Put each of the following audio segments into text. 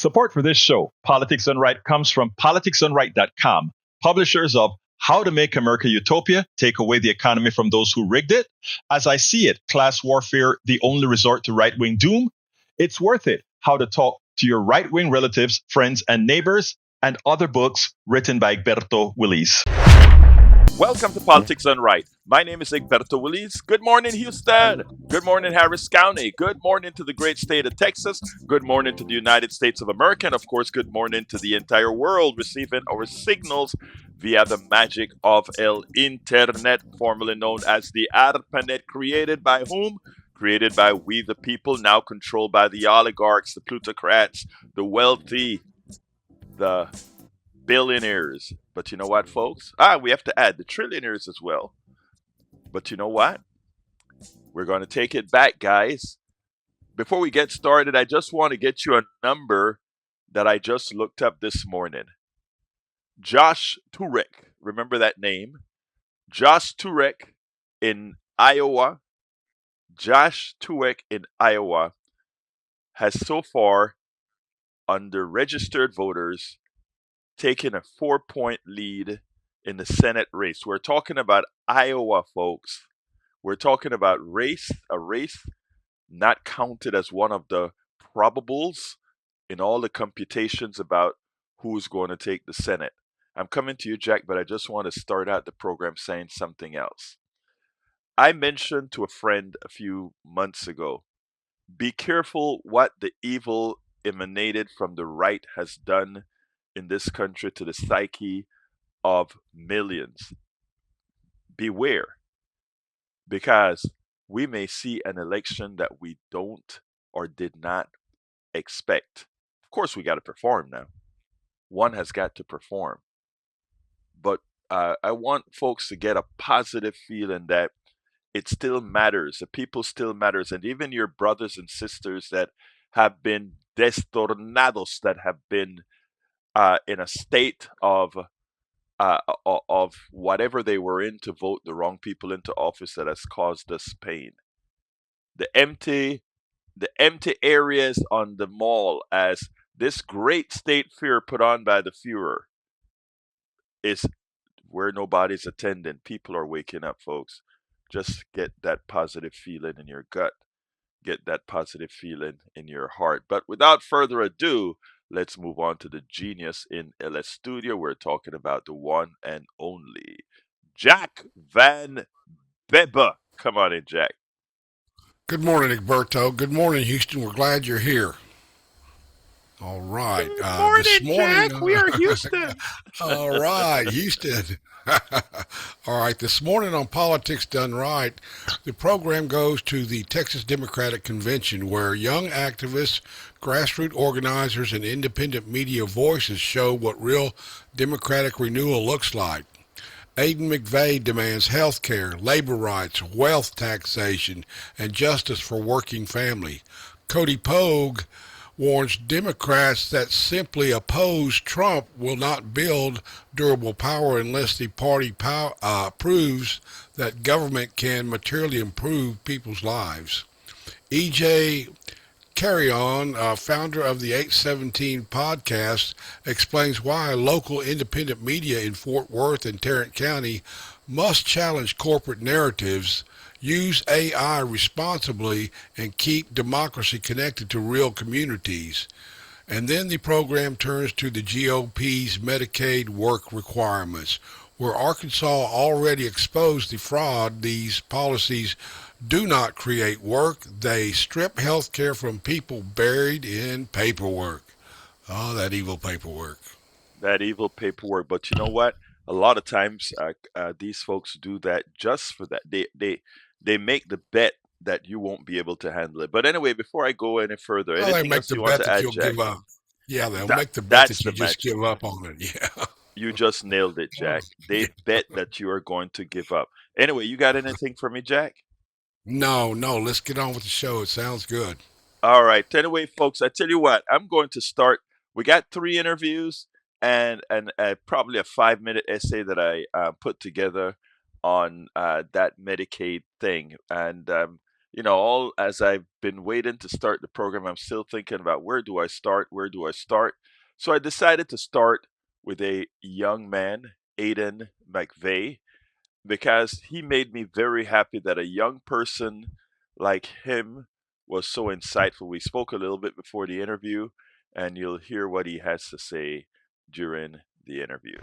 Support for this show, Politics Done Right, comes from politicsdoneright.com, publishers of How to Make America Utopia, Take Away the Economy from Those Who Rigged It, As I See It, Class Warfare, The Only Resort to Right-Wing Doom, It's Worth It, How to Talk to Your Right-Wing Relatives, Friends, and Neighbors, and other books written by Egberto Willis. Welcome to Politics Done Right. My name is Egberto Willis. Good morning, Houston. Good morning, Harris County. Good morning to the great state of Texas. Good morning to the United States of America. And of course, good morning to the entire world receiving our signals via the magic of El Internet, formerly known as the ARPANET, created by whom? Created by we the people, now controlled by the oligarchs, the plutocrats, the wealthy, the billionaires. But you know what, folks? We have to add the trillionaires as well. But you know what? We're going to take it back, guys. Before we get started, I just want to get you a number that I just looked up this morning. Josh Turek. Remember that name? Josh Turek in Iowa. Josh Turek in Iowa has so far, under registered voters, taken a 4-point lead in the Senate race. We're talking about Iowa, folks. We're talking about a race not counted as one of the probables in all the computations about who's going to take the Senate. I'm coming to you, Jack, but I just want to start out the program saying something else. I mentioned to a friend a few months ago, be careful what the evil emanated from the right has done in this country to the psyche of millions. Beware, because we may see an election that we don't or did not expect. Of course, we got to perform now. One has got to perform. But I want folks to get a positive feeling that it still matters. The people still matters. And even your brothers and sisters that have been destornados, that have been in a state of whatever they were in to vote the wrong people into office, that has caused us pain. The empty areas on the mall, as this great state fair put on by the Führer, is where nobody's attending. People are waking up, folks. Just get that positive feeling in your gut. Get that positive feeling in your heart. But without further ado, let's move on to the genius in LS Studio. We're talking about the one and only Jack Van Bebba. Come on in, Jack. Good morning, Egberto. Good morning, Houston. We're glad you're here. All right. Good morning, This morning, Jack. We are Houston. all right, Houston. All right. This morning on Politics Done Right, the program goes to the Texas Democratic Convention, where young activists, grassroots organizers, and independent media voices show what real democratic renewal looks like. Aiden McVeigh demands health care, labor rights, wealth taxation, and justice for working family. Cody Pogue warns Democrats that simply oppose Trump will not build durable power unless the party proves that government can materially improve people's lives. E.J. Carrion, founder of the 817 podcast, explains why local independent media in Fort Worth and Tarrant County must challenge corporate narratives, use AI responsibly, and keep democracy connected to real communities. And then the program turns to the GOP's Medicaid work requirements, where Arkansas already exposed the fraud. These policies do not create work. They strip health care from people buried in paperwork. Oh, that evil paperwork. That evil paperwork. But you know what? A lot of times, these folks do that just for that. They make the bet that you won't be able to handle it. But anyway, before I go any further, Well, they anything make else the you want bet to that add, you'll Jack? give up. Yeah, they'll That make the bet that's that the you just magic. give up on it. Yeah. You just nailed it, Jack. They bet that you are going to give up. Anyway, you got anything for me, Jack? No, let's get on with the show. It sounds good. All right. Anyway, folks, I tell you what, I'm going to start. We got 3 interviews and probably a 5-minute essay that I put together on that Medicaid thing. And all as I've been waiting to start the program, I'm still thinking about where do I start? Where do I start? So I decided to start with a young man, Aiden McVeigh, because he made me very happy that a young person like him was so insightful. We spoke a little bit before the interview, and you'll hear what he has to say during the interview.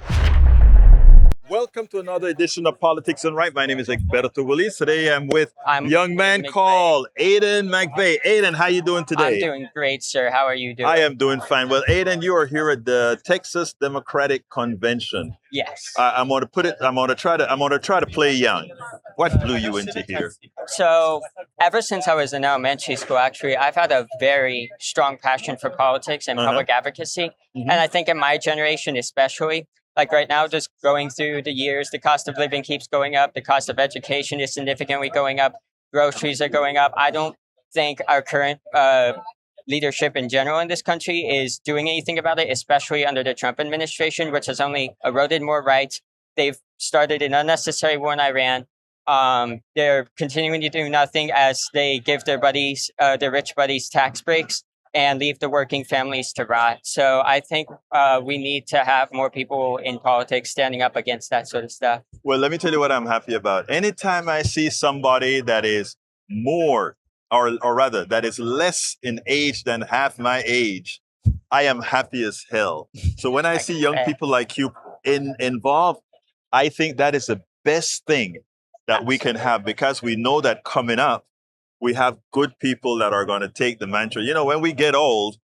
Welcome to another edition of Politics and Right. My name is Egberto Willis. Today I'm with I'm young man McVeigh. called Aiden McVeigh. Aiden, how you doing today? I'm doing great, sir. How are you doing? I am doing fine. Well, Aiden, you are here at the Texas Democratic Convention. Yes. I'm going to put it. I'm going to try to play young. What blew you into here? So, ever since I was in elementary school, actually, I've had a very strong passion for politics and public advocacy. Mhm. And I think in my generation, especially, like right now, just going through the years, the cost of living keeps going up. The cost of education is significantly going up. Groceries are going up. I don't think our current leadership in general in this country is doing anything about it, especially under the Trump administration, which has only eroded more rights. They've started an unnecessary war in Iran. They're continuing to do nothing as they give their buddies, their rich buddies, tax breaks and leave the working families to rot. So I think we need to have more people in politics standing up against that sort of stuff. Well, let me tell you what I'm happy about. Anytime I see somebody that is more, or rather, that is less in age than half my age, I am happy as hell. So when I see young people like you involved, I think that is the best thing that we can have, because we know that coming up, we have good people that are going to take the mantra. When we get old,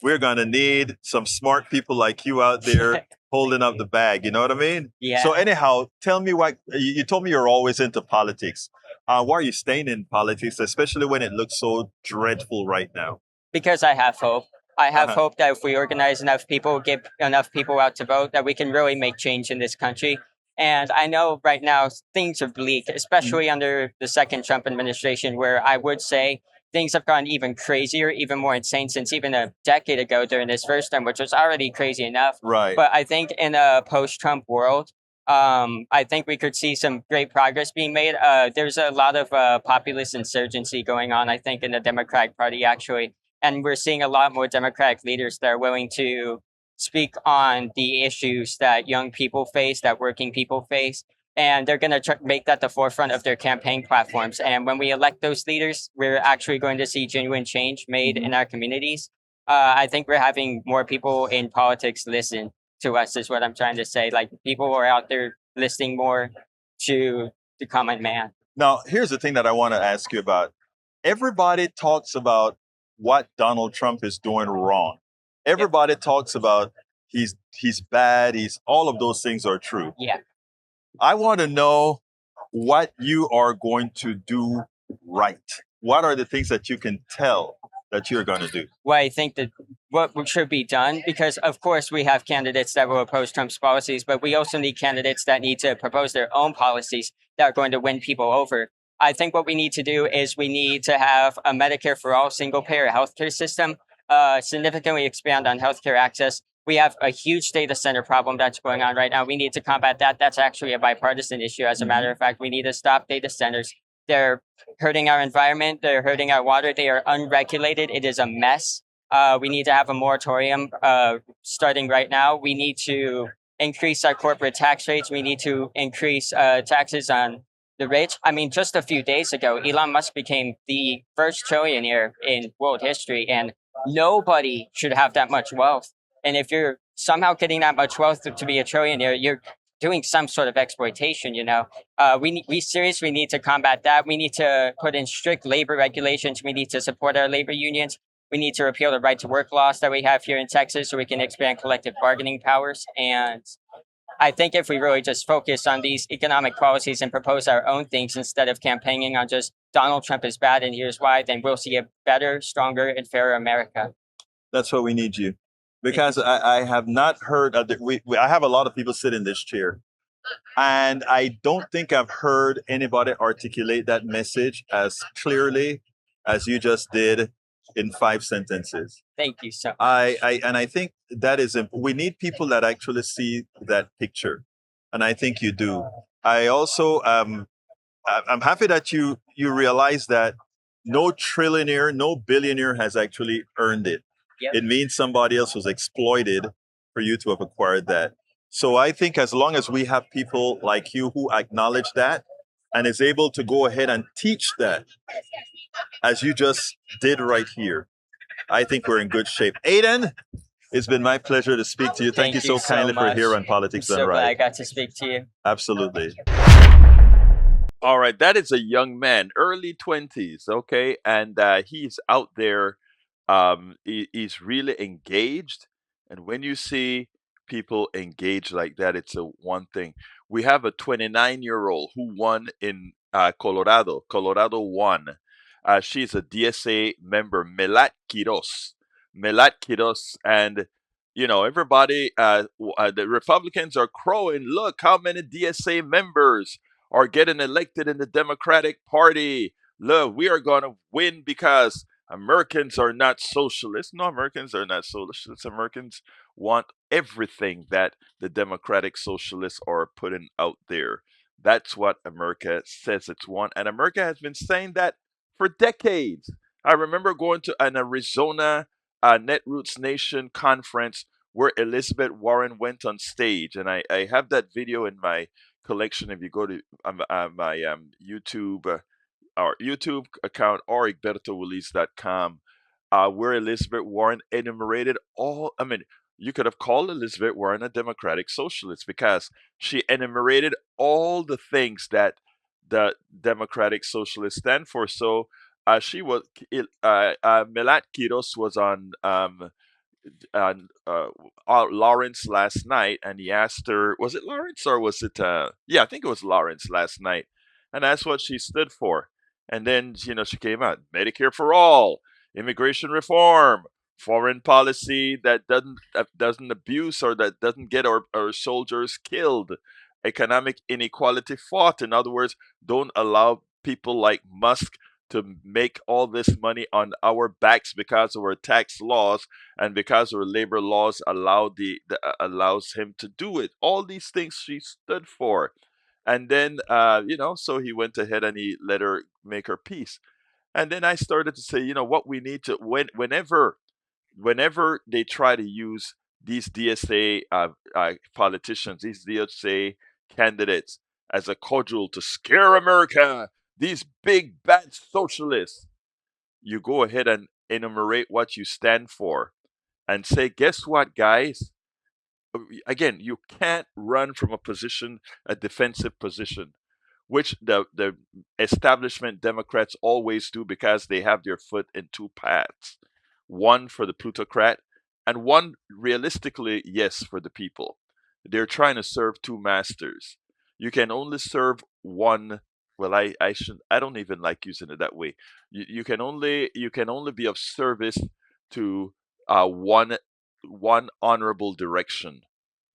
we're going to need some smart people like you out there holding up the bag. You know what I mean? Yeah. So anyhow, tell me what you told me. You're always into politics. Why are you staying in politics, especially when it looks so dreadful right now? Because I have hope. I have hope that if we organize enough people, get enough people out to vote, that we can really make change in this country. And I know right now things are bleak, especially under the second Trump administration, where I would say things have gone even crazier, even more insane since even a decade ago during this first term, which was already crazy enough. Right. But I think in a post-Trump world, I think we could see some great progress being made. There's a lot of populist insurgency going on, I think, in the Democratic Party, actually. And we're seeing a lot more Democratic leaders that are willing to speak on the issues that young people face, that working people face. And they're going to make that the forefront of their campaign platforms. And when we elect those leaders, we're actually going to see genuine change made in our communities. I think we're having more people in politics listen to us, is what I'm trying to say. Like, people are out there listening more to the common man. Now, here's the thing that I want to ask you about. Everybody talks about what Donald Trump is doing wrong. Everybody talks about he's bad. All of those things are true. Yeah. I want to know what you are going to do right. What are the things that you can tell that you're going to do? Well, I think that what should be done, because of course we have candidates that will oppose Trump's policies, but we also need candidates that need to propose their own policies that are going to win people over. I think what we need to do is we need to have a Medicare for all single-payer healthcare system, significantly expand on healthcare access. We have a huge data center problem that's going on right now. We need to combat that. That's actually a bipartisan issue. As a matter of fact, we need to stop data centers. They're hurting our environment. They're hurting our water. They are unregulated. It is a mess. We need to have a moratorium starting right now. We need to increase our corporate tax rates. We need to increase taxes on the rich. I mean, just a few days ago, Elon Musk became the first trillionaire in world history, and nobody should have that much wealth. And if you're somehow getting that much wealth to be a trillionaire, you're doing some sort of exploitation, We seriously need to combat that. We need to put in strict labor regulations. We need to support our labor unions. We need to repeal the right to work laws that we have here in Texas so we can expand collective bargaining powers. And I think if we really just focus on these economic policies and propose our own things instead of campaigning on just Donald Trump is bad and here's why, then we'll see a better, stronger, and fairer America. That's what we need you. Because I have not heard, I have a lot of people sit in this chair, and I don't think I've heard anybody articulate that message as clearly as you just did in 5 sentences. Thank you so much. I think that is, we need people that actually see that picture. And I think you do. I also, I'm happy that you realize that no trillionaire, no billionaire has actually earned it. Yep. It means somebody else was exploited for you to have acquired that. So I think as long as we have people like you who acknowledge that and is able to go ahead and teach that, as you just did right here, I think we're in good shape. Aiden, it's been my pleasure to speak to you. Thank you so kindly for much. here on I'm Politics Done so glad I Right. got to speak to you. Absolutely. All right, that is a young man, early 20s, okay? And he's out there, he's really engaged. And when you see people engaged like that, it's a one thing. We have a 29-year-old who won in Colorado. Colorado won. She's a DSA member, Melat Quiros. Melat Quiros. And, you know, everybody, the Republicans are crowing, look how many DSA members are getting elected in the Democratic Party. Look, we are going to win because Americans are not socialists. No, Americans are not socialists. Americans want everything that the Democratic Socialists are putting out there. That's what America says it's want. And America has been saying that for decades. I remember going to an Arizona Netroots Nation conference where Elizabeth Warren went on stage. And I have that video in my collection. If you go to my YouTube our YouTube account or egbertowillis.com, where Elizabeth Warren enumerated all. I mean, you could have called Elizabeth Warren a Democratic Socialist because she enumerated all the things that the Democratic Socialists stand for. So she was, Melat Quiros was on Lawrence last night, and he asked her, was it Lawrence or was it? Yeah, I think it was Lawrence last night, and that's what she stood for. And then she came out, Medicare for all, immigration reform, foreign policy that doesn't abuse or that doesn't get our soldiers killed, economic inequality fought. In other words, don't allow people like Musk to make all this money on our backs because of our tax laws and because our labor laws allows him to do it. All these things she stood for, and then so he went ahead and he let her make her peace. And then I started to say, what we need to whenever they try to use these DSA politicians, these DSA candidates as a cudgel to scare America, these big bad socialists, you go ahead and enumerate what you stand for and say, guess what, guys? Again, you can't run from a defensive position, which the establishment Democrats always do because they have their foot in two paths. One for the plutocrat, and one realistically, yes, for the people. They're trying to serve two masters. You can only serve one. Well, I don't even like using it that way. You can only be of service to one honorable direction.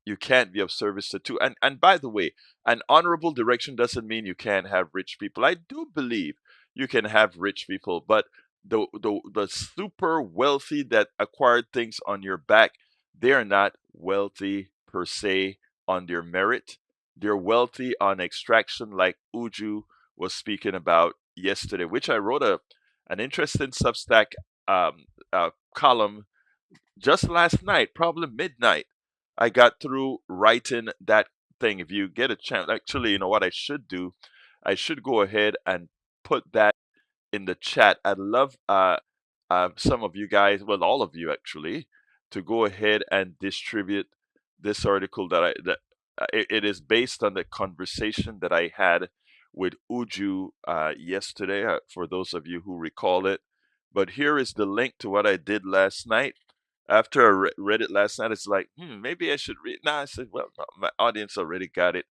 You can't be of service to two. And by the way, an honorable direction doesn't mean you can't have rich people. I do believe you can have rich people, but the super wealthy that acquired things on your back, they are not wealthy per se on their merit. They're wealthy on extraction, like Uju was speaking about yesterday, which I wrote an interesting Substack column just last night, probably midnight. I got through writing that thing. If you get a chance, actually, you know what I should do? I should go ahead and put that in the chat. I'd love some of you guys, well, all of you actually, to go ahead and distribute this article it is based on the conversation that I had with Uju yesterday. For those of you who recall it, but here is the link to what I did last night. After I read it last night, it's like, maybe I should read. Nah, I said, well, no, my audience already got it.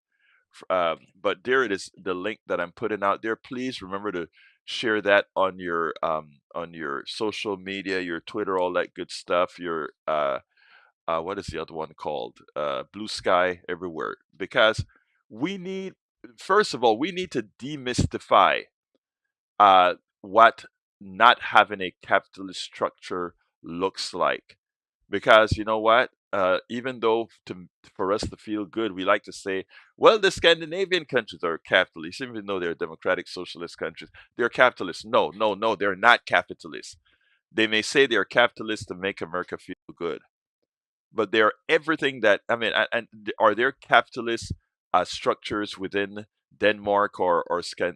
But there it is, the link that I'm putting out there. Please remember to share that on your social media, your Twitter, all that good stuff. Your what is the other one called? Blue Sky, everywhere. Because we need, first of all, we need to demystify what not having a capitalist structure looks like. Because you know what? even though for us to feel good, we like to say, well, the Scandinavian countries are capitalist, even though they're democratic socialist countries. They're capitalist. No, no, no, they're not capitalist. They may say they're capitalist to make America feel good, but they're everything that, I mean, and are there capitalist structures within Denmark or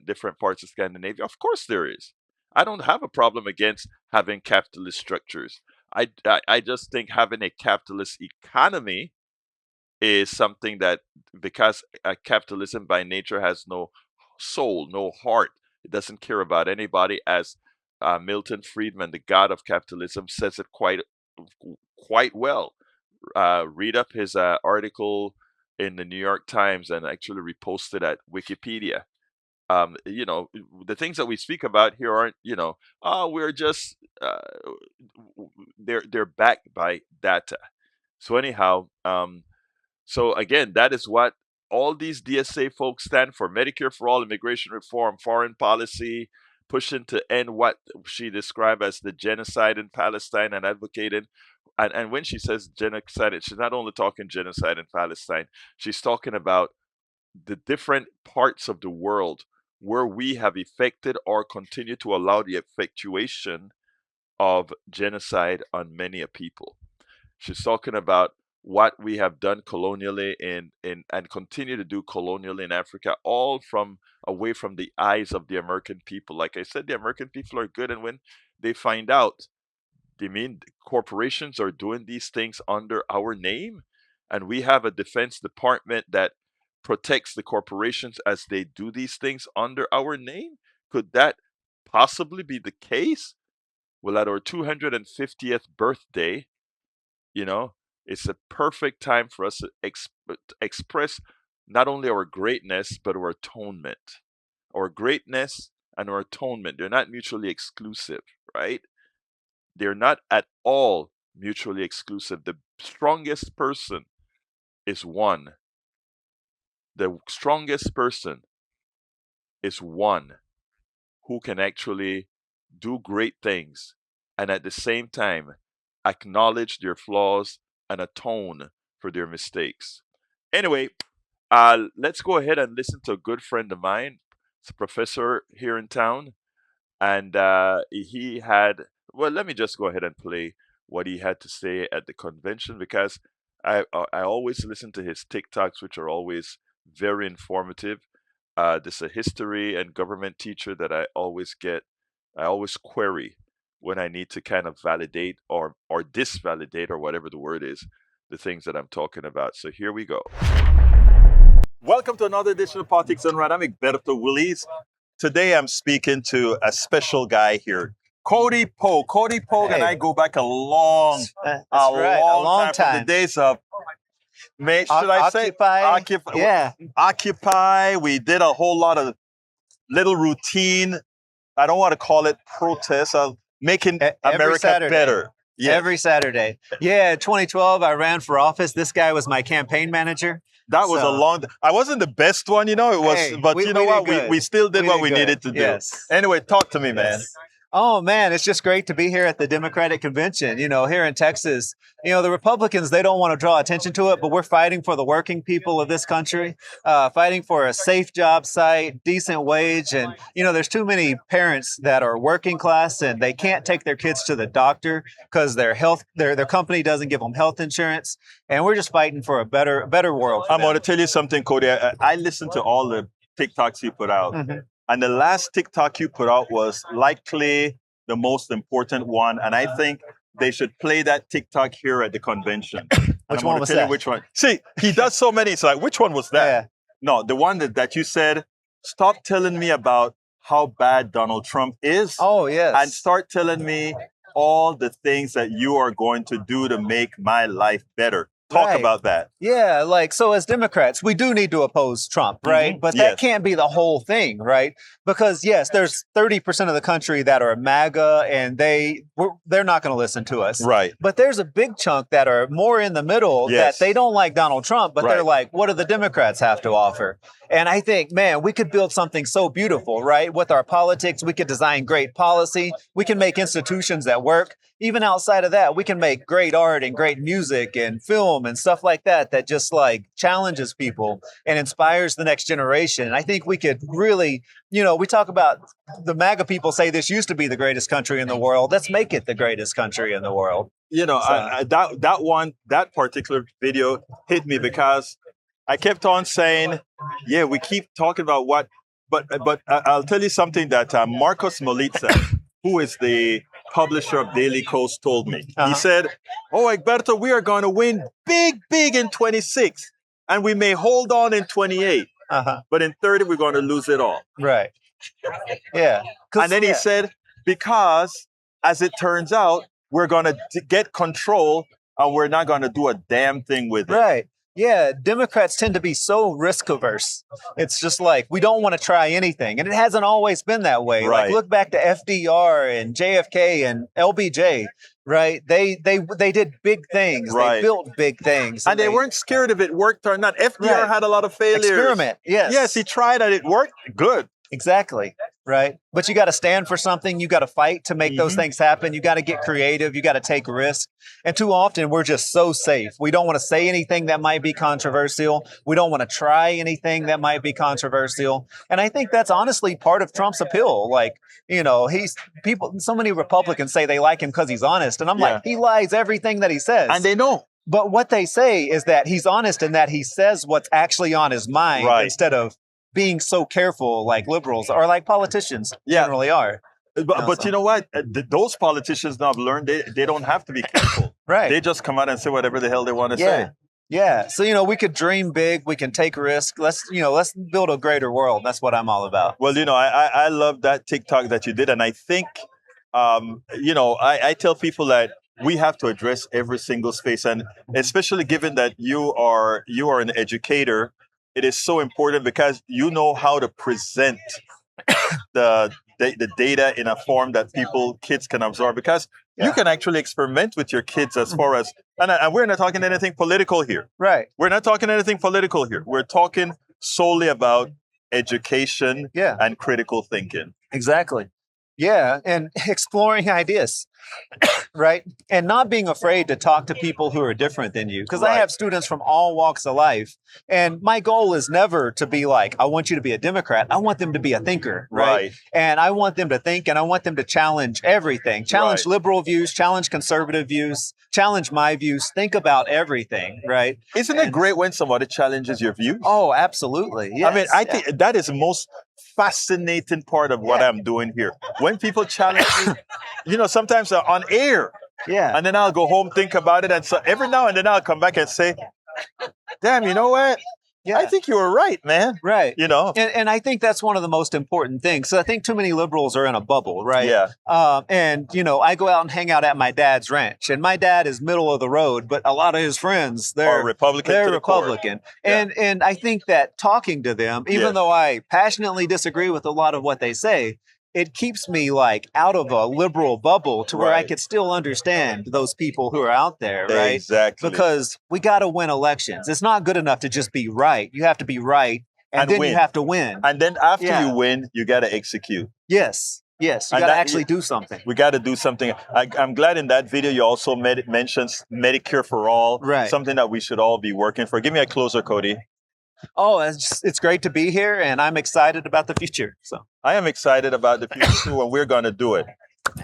different parts of Scandinavia? Of course there is. I don't have a problem against having capitalist structures. I just think having a capitalist economy is something that, because capitalism by nature has no soul, no heart, it doesn't care about anybody, as Milton Friedman, the god of capitalism, says it quite well. Read up his article in the New York Times and actually reposted at Wikipedia. The things that we speak about here aren't, we're just, they're backed by data. So anyhow, so again, that is what all these DSA folks stand for: Medicare for all, immigration reform, foreign policy, pushing to end what she described as the genocide in Palestine, and advocating. And when she says genocide, she's not only talking genocide in Palestine, she's talking about the different parts of the world where we have effected or continue to allow the effectuation of genocide on many a people. She's talking about what we have done colonially and continue to do colonially in Africa, all from away from the eyes of the American people. Like I said, the American people are good, and when they find out, they mean corporations are doing these things under our name, and we have a Defense Department that protects the corporations as they do these things under our name. Could that possibly be the case? Well, at our 250th birthday, it's a perfect time for us to express not only our greatness, but our atonement. Our greatness and our atonement, they're not mutually exclusive, right? They're not at all mutually exclusive. The strongest person is one. The strongest person is one who can actually do great things and at the same time acknowledge their flaws and atone for their mistakes. Anyway, let's go ahead and listen to a good friend of mine. It's a professor here in town, and he had. Well, let me just go ahead and play what he had to say at the convention, because I always listen to his TikToks, which are always very informative. This is a history and government teacher that I always query when I need to kind of validate or disvalidate, or whatever the word is, the things that I'm talking about. So here we go. Welcome to another edition of Politics Done Right. I'm Egberto Willies. Today I'm speaking to a special guy here, Cody Pogue. Cody Pogue and I go back a long time. From the days of, Occupy. We did a whole lot of little routine. I don't want to call it protest. Making America better. Yes. Every Saturday. Yeah, 2012, I ran for office. This guy was my campaign manager. That was a long. I wasn't the best one, it was, but you know what? We still did what we needed to do. Yes. Anyway, talk to me, man. Oh, man, it's just great to be here at the Democratic Convention. Here in Texas, the Republicans, they don't want to draw attention to it, but we're fighting for the working people of this country, fighting for a safe job site, decent wage. And, there's too many parents that are working class and they can't take their kids to the doctor because their company doesn't give them health insurance. And we're just fighting for a better world. I'm going to tell you something, Cody. I listened to all the TikToks you put out. Mm-hmm. And the last TikTok you put out was likely the most important one. And I think they should play that TikTok here at the convention. Which one was that? Which one? See, he does so many. It's like, which one was that? Yeah. No, the one that you said, stop telling me about how bad Donald Trump is. Oh, yes. And start telling me all the things that you are going to do to make my life better. Talk about that. Yeah, so as Democrats, we do need to oppose Trump, right? Mm-hmm. But that can't be the whole thing, right? Because yes, there's 30% of the country that are MAGA and they're not going to listen to us. Right. But there's a big chunk that are more in the middle that they don't like Donald Trump, but they're like, what do the Democrats have to offer? And I think, man, we could build something so beautiful, right? With our politics, we could design great policy. We can make institutions that work. even outside of that, we can make great art and great music and film and stuff like that that just like challenges people and inspires the next generation. And I think we could really, we talk about the MAGA people say this used to be the greatest country in the world. Let's make it the greatest country in the world. That particular video hit me because I kept on saying, yeah, we keep talking about but I'll tell you something that Marcos Molitza, who is the publisher of Daily Coast, told me. He said, "Oh, Egberto, we are going to win big in 26, and we may hold on in 28, but in 30 we're going to lose it all." Right. Yeah. And then he said, because as it turns out, we're going to get control, and we're not going to do a damn thing with it. Right. Yeah, Democrats tend to be so risk averse. It's just like, we don't want to try anything. And it hasn't always been that way. Right. Like, look back to FDR and JFK and LBJ, right? They did big things. Right. They built big things. And they weren't scared if it worked or not. FDR had a lot of failures. Experiment, yes. Yes, he tried and it worked. Good. Exactly. Right. But you got to stand for something. You got to fight to make those things happen. You got to get creative. You got to take risks. And too often we're just so safe. We don't want to say anything that might be controversial. We don't want to try anything that might be controversial. And I think that's honestly part of Trump's appeal. Like, so many Republicans say they like him because he's honest. And I'm like, he lies everything that he says. And they know. But what they say is that he's honest in that he says what's actually on his mind instead of being so careful like liberals or like politicians generally are. But you know what? Those politicians now have learned they don't have to be careful. Right. They just come out and say whatever the hell they want to say. Yeah. So, we could dream big. We can take risks. Let's build a greater world. That's what I'm all about. Well, I love that TikTok that you did. And I think, I tell people that we have to address every single space. And especially given that you are an educator, it is so important because you know how to present the data in a form that kids can absorb, because you can actually experiment with your kids as far as, and we're not talking anything political here. Right. We're not talking anything political here. We're talking solely about education and critical thinking. Exactly. Yeah. And exploring ideas. Right. And not being afraid to talk to people who are different than you. Because I have students from all walks of life. And my goal is never to be like, I want you to be a Democrat. I want them to be a thinker. Right. And I want them to think, and I want them to challenge everything. Challenge liberal views, challenge conservative views, challenge my views. Think about everything. Right. Isn't it great when somebody challenges your views? Oh, absolutely. Yes. I mean, I think that is the most fascinating part of what I'm doing here. When people challenge me, sometimes they're on air. Yeah. And then I'll go home, think about it. And so every now and then I'll come back and say, damn, you know what? Yeah. I think you were right, man. Right. And I think that's one of the most important things. So I think too many liberals are in a bubble, right? Yeah. And I go out and hang out at my dad's ranch, and my dad is middle of the road, but a lot of his friends, they're Republican. They're Republican. And I think that talking to them, even though I passionately disagree with a lot of what they say, it keeps me like out of a liberal bubble to where I could still understand those people who are out there, right? Exactly. Because we got to win elections. It's not good enough to just be right. You have to be right, and then win. You have to win. And then after you win, you got to execute. Yes. You got to actually do something. We got to do something. I'm glad in that video you also mentions Medicare for all, something that we should all be working for. Give me a closer, Cody. Oh, it's great to be here, and I'm excited about the future. So I am excited about the future too, and we're going to do it.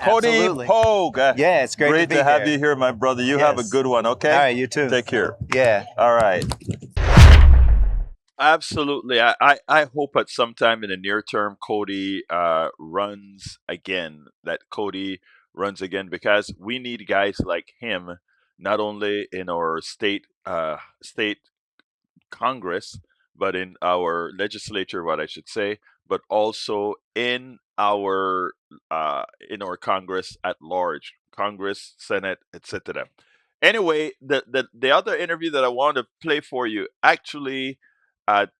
Cody Pogue. Yeah, it's great to have you here, my brother. You have a good one, okay? All right, you too. Take care. Yeah. All right. Absolutely. I hope at some time in the near term, Cody runs again, because we need guys like him, not only in our state Congress, but in our legislature, what I should say, but also in our Congress at large, Congress, Senate, etc. Anyway, the other interview that I want to play for you actually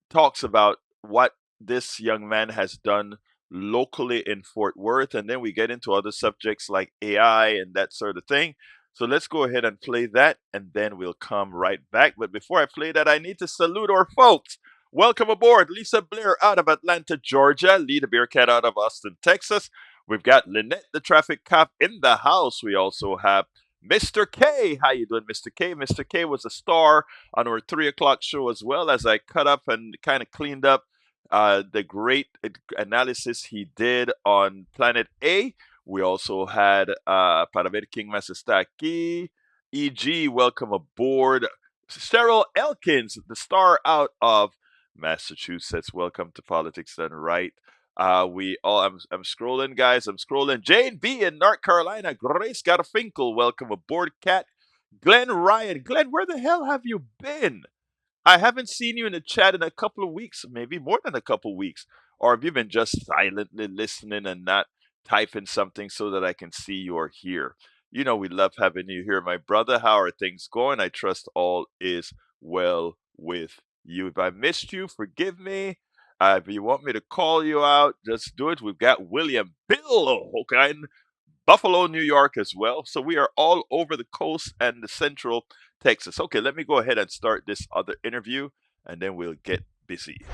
talks about what this young man has done locally in Fort Worth, and then we get into other subjects like AI and that sort of thing. So let's go ahead and play that, and then we'll come right back. But before I play that, I need to salute our folks. Welcome aboard, Lisa Blair out of Atlanta, Georgia, Lita Bearcat out of Austin, Texas. We've got Lynette, the traffic cop, in the house. We also have Mr. K. How you doing, Mr. K? Mr. K was a star on our 3 o'clock show as well, as I cut up and kind of cleaned up the great analysis he did on Planet A. We also had para ver quién más está aquí. E.G., welcome aboard. Cheryl Elkins, the star out of Massachusetts. Welcome to Politics Done Right. I'm scrolling, guys. I'm scrolling. Jane B in North Carolina. Grace Garfinkel, welcome aboard. Kat, Glenn Ryan. Glenn, where the hell have you been? I haven't seen you in the chat in a couple of weeks, maybe more than a couple of weeks. Or have you been just silently listening and not typing something so that I can see you're here? You know, we love having you here, my brother. How are things going? I trust all is well with you. If I missed you, forgive me. If you want me to call you out, just do it. We've got William Bill in Buffalo, New York as well. So we are all over the coast and the central Texas. Okay, let me go ahead and start this other interview, and then we'll get busy.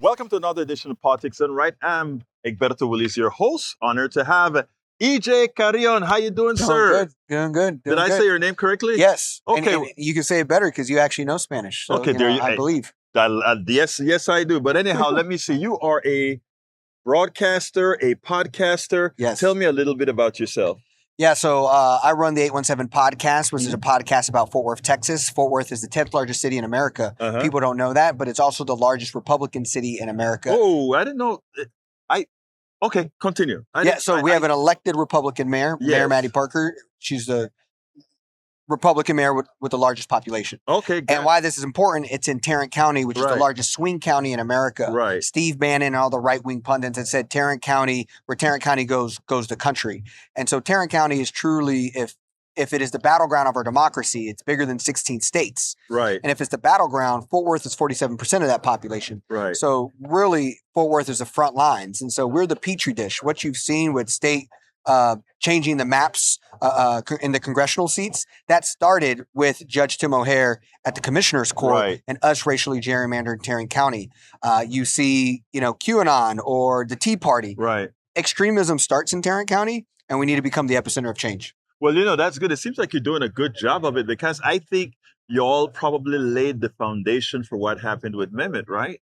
Welcome to another edition of Politics Done Right. I'm Egberto Willis, your host. Honored to have EJ Carrion. How you doing, sir? Doing good. Did I say your name correctly? Yes. Okay. And you can say it better because you actually know Spanish. So, okay, there you I believe. Yes, I do. But anyhow, let me see. You are a broadcaster, a podcaster. Yes. Tell me a little bit about yourself. Yeah, so I run the 817 podcast, which is a podcast about Fort Worth, Texas. Fort Worth is the 10th largest city in America. Uh-huh. People don't know that, but it's also the largest Republican city in America. Oh, I didn't know. Okay, continue. We have an elected Republican mayor, Yes. Mayor Maddie Parker. She's the Republican mayor with the largest population. Okay. And why this is important, it's in Tarrant County, which is the Right. largest swing county in America. Right. Steve Bannon and all the right-wing pundits had said Tarrant County, where Tarrant County goes the country. And so Tarrant County is truly, if it is the battleground of our democracy, it's bigger than 16 states. Right. And if it's the battleground, Fort Worth is 47% of that population. Right. So really, Fort Worth is the front lines. And so we're the petri dish. What you've seen with state changing the maps in the congressional seats, that started with Judge Tim O'Hare at the Commissioner's Court Right. and us racially gerrymandering Tarrant County. You see, QAnon or the Tea Party. Right. Extremism starts in Tarrant County, and we need to become the epicenter of change. Well, that's good. It seems like you're doing a good job of it, because I think you all probably laid the foundation for what happened with Mehmet, right?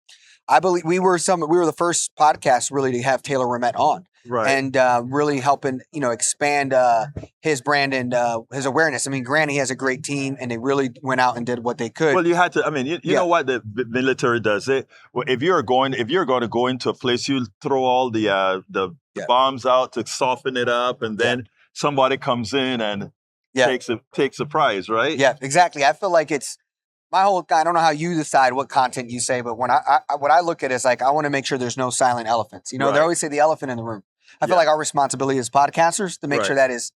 I believe we were the first podcast really to have Taylor Ramett on. Right. And really helping, expand his brand and his awareness. I mean, granted, he has a great team, and they really went out and did what they could. Well, you had to. I mean, you know what the military does. If you're going to go into a place, you throw all the bombs out to soften it up, and then somebody comes in and takes a prize, right? Yeah, exactly. I feel like it's my whole. I don't know how you decide what content you say, but when what I look at is like I want to make sure there's no silent elephants. Right. They always say the elephant in the room. I feel like our responsibility as podcasters to make Right. sure that is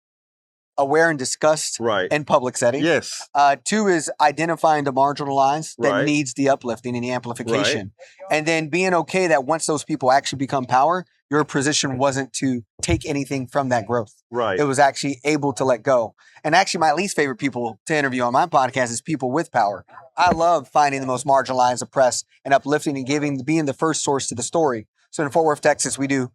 aware and discussed Right. in public settings. Yes. 2 is identifying the marginalized that Right. needs the uplifting and the amplification. And then being okay that once those people actually become power, your position wasn't to take anything from that growth. Right. It was actually able to let go. And actually my least favorite people to interview on my podcast is people with power. I love finding the most marginalized, oppressed, and uplifting and being the first source to the story. So in Fort Worth, Texas, we do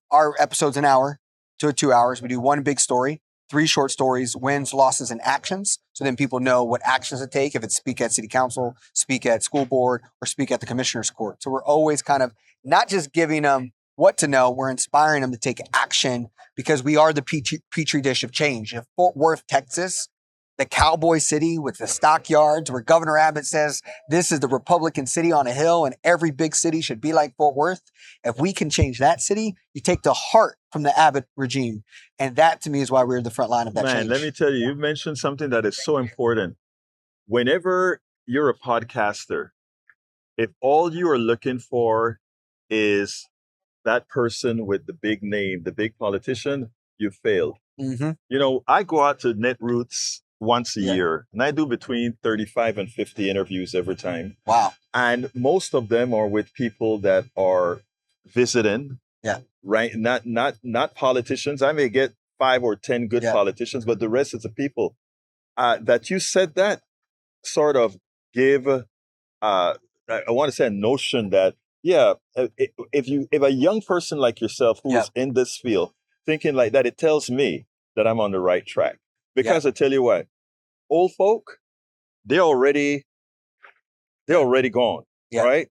our episodes an hour to 2 hours. We do 1 big story, 3 short stories, wins, losses, and actions. So then people know what actions to take, if it's speak at city council, speak at school board, or speak at the commissioner's court. So we're always kind of not just giving them what to know, we're inspiring them to take action, because we are the petri dish of change. If Fort Worth, Texas, the cowboy city with the stockyards, where Governor Abbott says this is the Republican city on a hill and every big city should be like Fort Worth. If we can change that city, you take the heart from the Abbott regime. And that to me is why we're in the front line of that change. Let me tell you, you've mentioned something that is so important. Whenever you're a podcaster, if all you are looking for is that person with the big name, the big politician, you failed. Mm-hmm. I go out to Netroots once a year, and I do between 35 and 50 interviews every time. Wow. And most of them are with people that are visiting. Yeah. Right. Not politicians. I may get 5 or 10 good politicians, but the rest is the people that you said that sort of give, I want to say, a notion that, Yeah, if a young person like yourself who's Yep. in this field thinking like that, it tells me that I'm on the right track. Because I tell you what, old folk, they're already gone, Yep. right?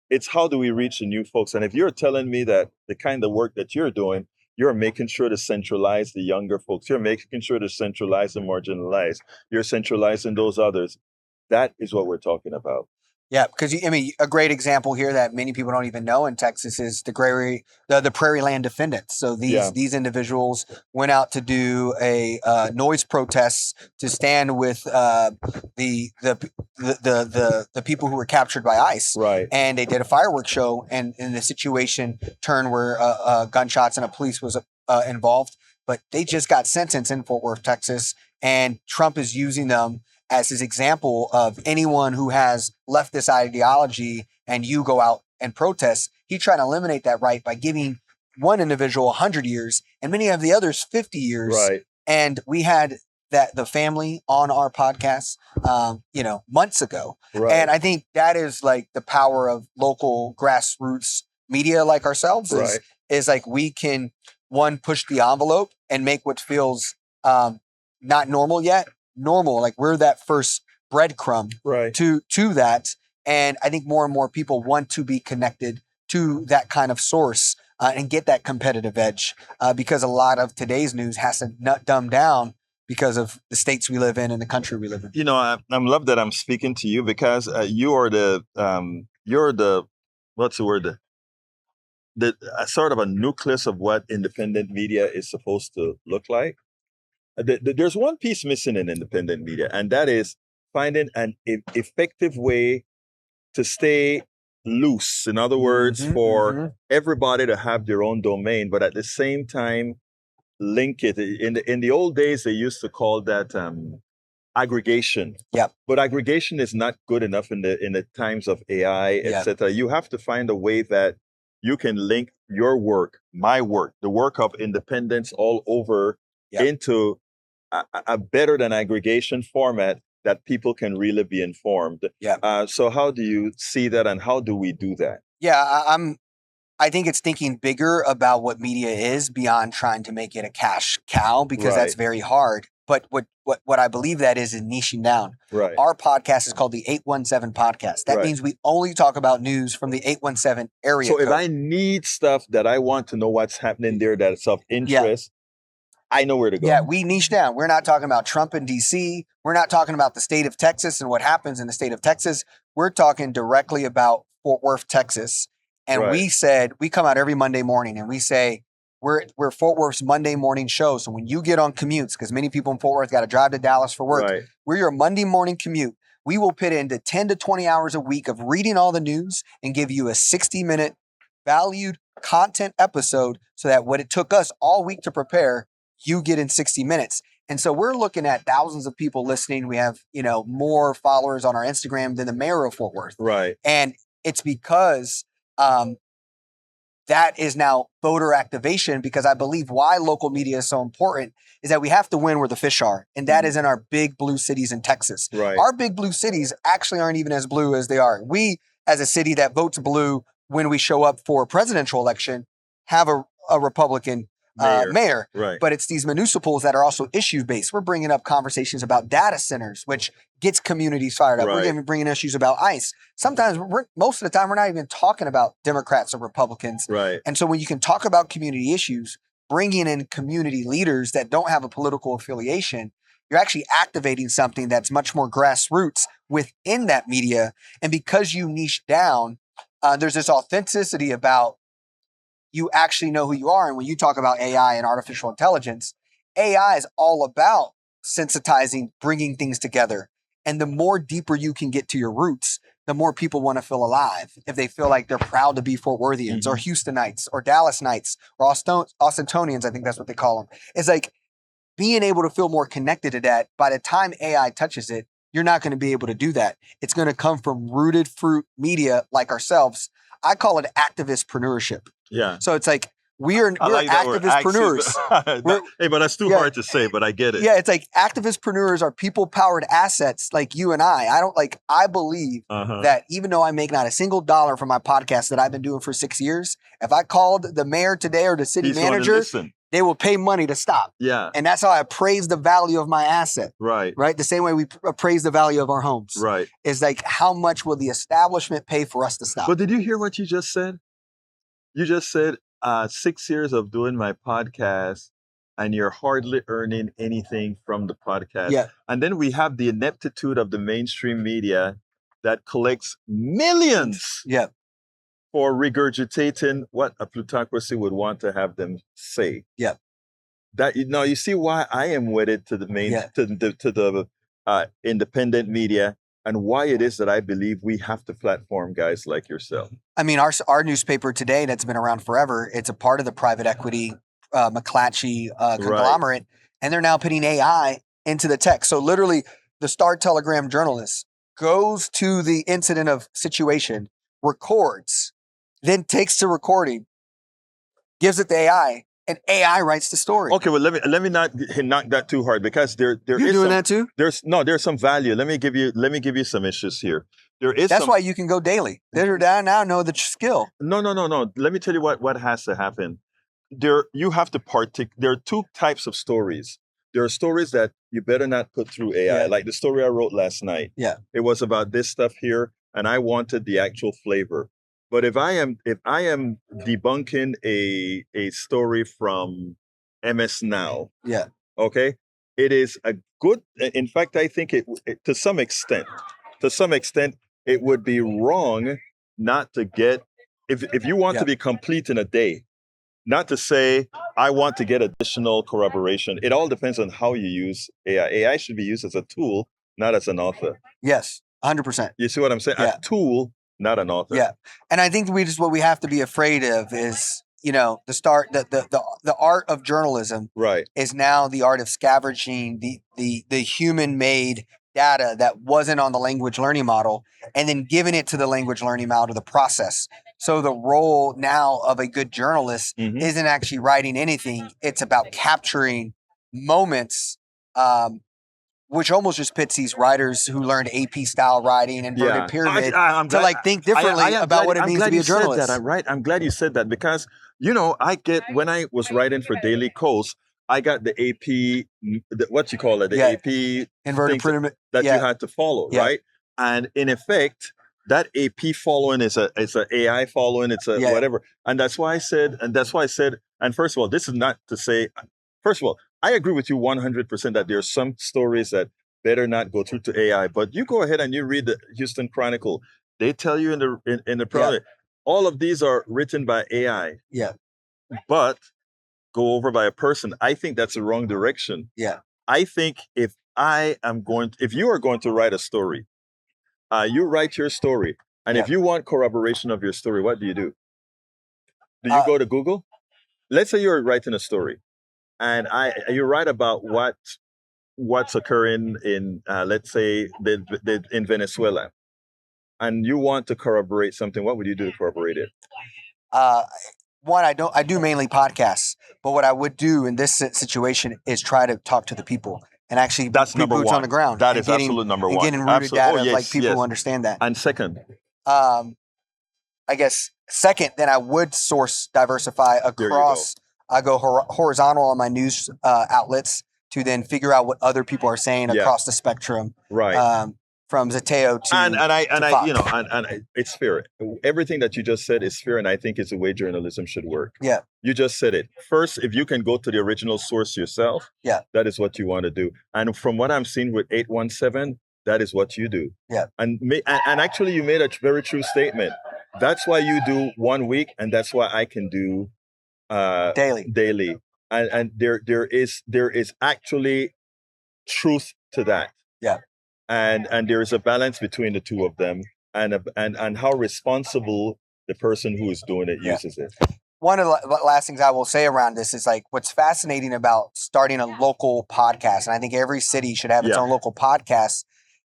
It's how do we reach the new folks? And if you're telling me that the kind of work that you're doing, you're making sure to centralize the younger folks, you're making sure to centralize the marginalized, you're centralizing those others. That is what we're talking about. Yeah, because a great example here that many people don't even know in Texas is the Prairie Land Defendants. So these individuals went out to do a noise protest to stand with the people who were captured by ICE. Right. And they did a fireworks show, and the situation turned where gunshots and a police was involved. But they just got sentenced in Fort Worth, Texas, and Trump is using them as his example of anyone who has left this ideology and you go out and protest. He's trying to eliminate that right by giving one individual 100 years and many of the others 50 years. Right. And we had the family on our podcast, months ago. Right. And I think that is like the power of local grassroots media like ourselves is like we can, one, push the envelope and make what feels not normal yet normal. Like we're that first breadcrumb to that. And I think more and more people want to be connected to that kind of source and get that competitive edge because a lot of today's news has to dumb down because of the states we live in and the country we live in. You know, I love that I'm speaking to you because you're the what's the word? The sort of a nucleus of what independent media is supposed to look like. There's one piece missing in independent media, and that is finding an effective way to stay loose. In other words, for everybody to have their own domain, but at the same time, link it. In the old days, they used to call that aggregation. Yep. But aggregation is not good enough in the times of AI, etc. You have to find a way that you can link your work, my work, the work of independents all over into a better than aggregation format that people can really be informed. So how do you see that, and how do we do that? I think it's thinking bigger about what media is beyond trying to make it a cash cow, because that's very hard. But what I believe that is niching down. Right. Our podcast is called the 817 Podcast. That means we only talk about news from the 817 area So code. if I need stuff that I want to know what's happening there that's of interest, I know where to go. Yeah, we niche down. We're not talking about Trump in D.C. We're not talking about the state of Texas and what happens in the state of Texas. We're talking directly about Fort Worth, Texas. And we said, we come out every Monday morning and we say, we're Fort Worth's Monday morning show. So when you get on commutes, because many people in Fort Worth got to drive to Dallas for work, we're your Monday morning commute. We will put into 10 to 20 hours a week of reading all the news and give you a 60-minute valued content episode so that what it took us all week to prepare, you get in 60 minutes. And so we're looking at thousands of people listening. We have, more followers on our Instagram than the mayor of Fort Worth. Right. And it's because that is now voter activation, because I believe why local media is so important is that we have to win where the fish are. And that is in our big blue cities in Texas. Right. Our big blue cities actually aren't even as blue as they are. We, as a city that votes blue when we show up for a presidential election, have a Republican mayor. Right. But it's these municipals that are also issue-based. We're bringing up conversations about data centers, which gets communities fired up. We're even bringing issues about ICE. Sometimes, most of the time, we're not even talking about Democrats or Republicans. Right. And so when you can talk about community issues, bringing in community leaders that don't have a political affiliation, you're actually activating something that's much more grassroots within that media. And because you niche down, there's this authenticity about you actually know who you are. And when you talk about AI and artificial intelligence, AI is all about sensitizing, bringing things together. And the more deeper you can get to your roots, the more people want to feel alive. If they feel like they're proud to be Fort Worthians or Houstonites or Dallasites or Austintonians, I think that's what they call them. It's like being able to feel more connected to that. By the time AI touches it, you're not going to be able to do that. It's going to come from rooted fruit media like ourselves. I call it activistpreneurship. Yeah. So it's like we're activistpreneurs. Hey, but that's too hard to say, but I get it. Yeah, it's like activistpreneurs are people-powered assets like you and I. I believe that even though I make not a single dollar from my podcast that I've been doing for 6 years, if I called the mayor today or the city manager, they will pay money to stop. Yeah. And that's how I appraise the value of my asset. Right. Right? The same way we appraise the value of our homes. Right. Is like, how much will the establishment pay for us to stop? But did you hear what you just said? You just said 6 years of doing my podcast and you're hardly earning anything from the podcast. Yeah. And then we have the ineptitude of the mainstream media that collects millions. Yeah. For regurgitating what a plutocracy would want to have them say. Yeah. You see why I am wedded to the independent media, and why it is that I believe we have to platform guys like yourself. I mean, our newspaper today, that's been around forever, it's a part of the private equity McClatchy conglomerate, and they're now putting AI into the text. So literally, the Star Telegram journalist goes to the incident of situation, records, then takes the recording, gives it to AI, and AI writes the story. Okay, well let me not knock that too hard, because there You're is doing that too? There's some value. Let me give you some issues here. That's why you can go daily. They're down now, know the skill. No. Let me tell you what has to happen. You have to there are two types of stories. There are stories that you better not put through AI, like the story I wrote last night. Yeah. It was about this stuff here, and I wanted the actual flavor. But if I am debunking a story from MS Now, okay, it is a good. In fact, I think it to some extent, it would be wrong not to get if you want to be complete in a day, not to say I want to get additional corroboration. It all depends on how you use AI. AI should be used as a tool, not as an author. Yes, 100%. You see what I'm saying? Yeah. A tool, not an author. Yeah, and I think what we have to be afraid of is, the art of journalism is now the art of scavenging the human-made data that wasn't on the language learning model, and then giving it to the language learning model, the process. So the role now of a good journalist isn't actually writing anything; it's about capturing moments. Which almost just pits these writers who learned AP style writing and inverted pyramid to think differently about what it means to be a journalist. I'm glad you said that, because when I was writing for Daily Kos, I got the AP, AP inverted pyramid that you had to follow, right? And in effect, that AP following is a AI following, it's a whatever. And that's why I said, and first of all, this is not to say, first of all, I agree with you 100% that there are some stories that better not go through to AI. But you go ahead and you read the Houston Chronicle. They tell you in the product, all of these are written by AI. Yeah. But go over by a person. I think that's the wrong direction. Yeah. I think if you are going to write a story, you write your story. And if you want corroboration of your story, what do? Do you go to Google? Let's say you're writing a story. And you write about what's occurring in, let's say, in Venezuela, and you want to corroborate something. What would you do to corroborate it? One, I do mainly podcasts, but what I would do in this situation is try to talk to the people and actually that's be number boots one. on the ground. That is absolute number one. And getting rooted data like people who understand that. And second, I guess second, then I would diversify across. I go horizontal on my news outlets to then figure out what other people are saying across the spectrum, right? From Zateo to and it's fair. Everything that you just said is fair, and I think it's the way journalism should work. Yeah, you just said it. First, if you can go to the original source yourself, that is what you want to do. And from what I'm seeing with 817, that is what you do. Yeah, and actually, you made a very true statement. That's why you do 1 week, and that's why I can do daily, and there is actually truth to that. Yeah, and there is a balance between the two of them, and how responsible the person who is doing it uses it. One of the last things I will say around this is what's fascinating about starting a local podcast, and I think every city should have its own local podcast,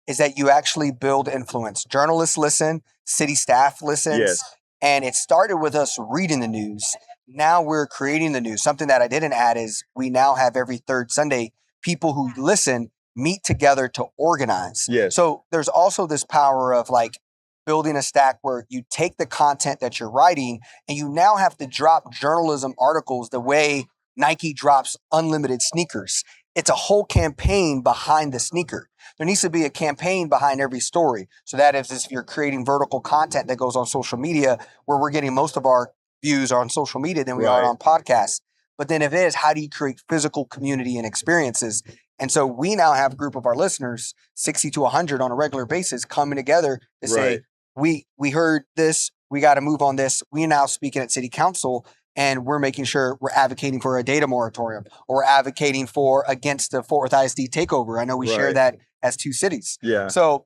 is that you actually build influence. Journalists listen, city staff listens, and it started with us reading the news. now we're creating the news. Something that I didn't add is we now have every third Sunday, people who listen meet together to organize. Yes. So there's also this power of like building a stack where you take the content that you're writing and you now have to drop journalism articles the way Nike drops unlimited sneakers. It's a whole campaign behind the sneaker. There needs to be a campaign behind every story. So that is if you're creating vertical content that goes on social media, where we're getting most of our views are on social media than we are on podcasts. But then if it is, how do you create physical community and experiences? And so we now have a group of our listeners, 60 to 100 on a regular basis, coming together to say, we heard this, we got to move on this. We are now speaking at city council and we're making sure we're advocating for a data moratorium or we're advocating for against the Fort Worth ISD takeover. I know we share that as two cities. Yeah. So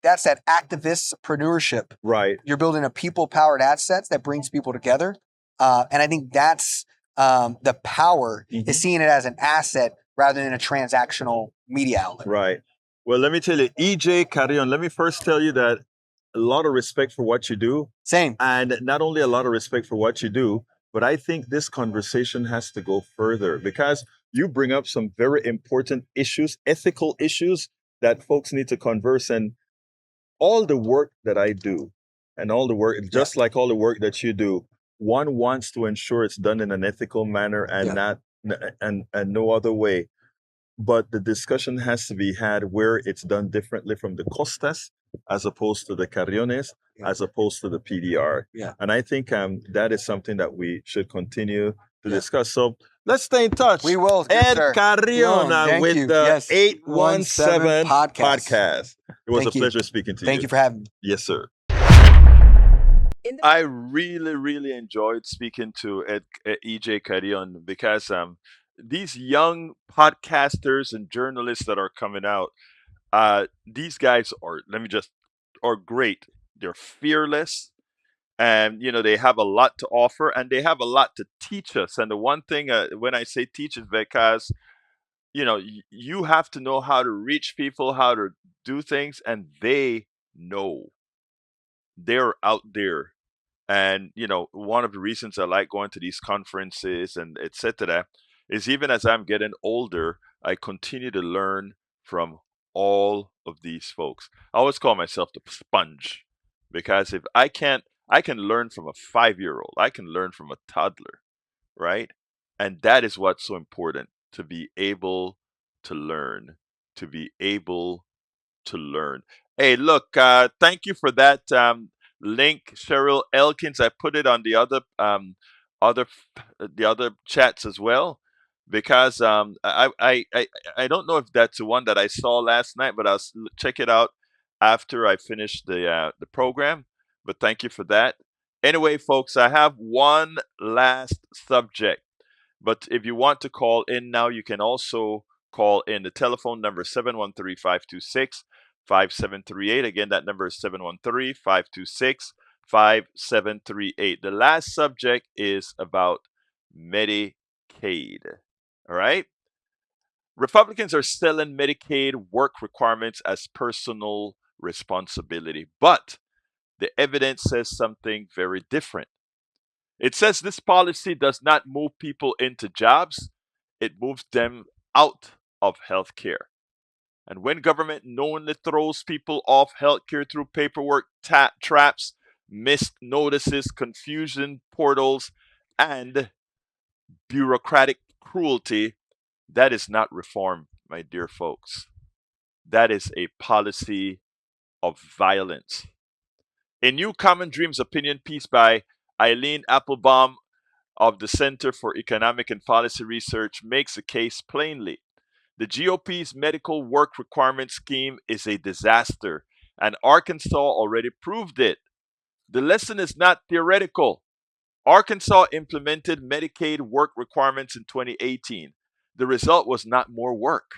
that's that activist entrepreneurship. Right. You're building a people-powered assets that brings people together. And I think that's the power is seeing it as an asset rather than a transactional media outlet. Right. Well, let me tell you, EJ Carrion, let me first tell you that a lot of respect for what you do. Same. And not only a lot of respect for what you do, but I think this conversation has to go further because you bring up some very important issues, ethical issues that folks need to converse. And all the work that I do and all the work, just like all the work that you do, one wants to ensure it's done in an ethical manner and not and no other way. But the discussion has to be had where it's done differently from the Costas, as opposed to the Carriones, as opposed to the PDR. Yeah. And I think that is something that we should continue to discuss. So let's stay in touch. We will. Ed Carriona with the 817 podcast. It was a pleasure speaking to you. Thank you for having me. Yes, sir. I really, really enjoyed speaking to EJ Carrion because these young podcasters and journalists that are coming out, these guys are great. They're fearless, and they have a lot to offer, and they have a lot to teach us. And the one thing when I say teach is because you have to know how to reach people, how to do things, and they know. They're out there. And one of the reasons I like going to these conferences and etc. is even as I'm getting older, I continue to learn from all of these folks. I always call myself the sponge because if I can learn from a 5-year-old, I can learn from a toddler, right? And that is what's so important, to be able to learn, Hey, look, thank you for that link, Cheryl Elkins. I put it on the other chats as well because I don't know if that's the one that I saw last night, but I'll check it out after I finish the program. But thank you for that. Anyway, folks, I have one last subject. But if you want to call in now, you can also call in. The telephone number 713-526-5738. Again, that number is 713-526-5738. The last subject is about Medicaid. All right? Republicans are selling Medicaid work requirements as personal responsibility, but the evidence says something very different. It says this policy does not move people into jobs, it moves them out of healthcare. And when government knowingly throws people off healthcare through paperwork traps, missed notices, confusion portals, and bureaucratic cruelty, that is not reform, my dear folks. That is a policy of violence. A new Common Dreams opinion piece by Eileen Applebaum of the Center for Economic and Policy Research makes the case plainly. The GOP's medical work requirement scheme is a disaster, and Arkansas already proved it. The lesson is not theoretical. Arkansas implemented Medicaid work requirements in 2018. The result was not more work.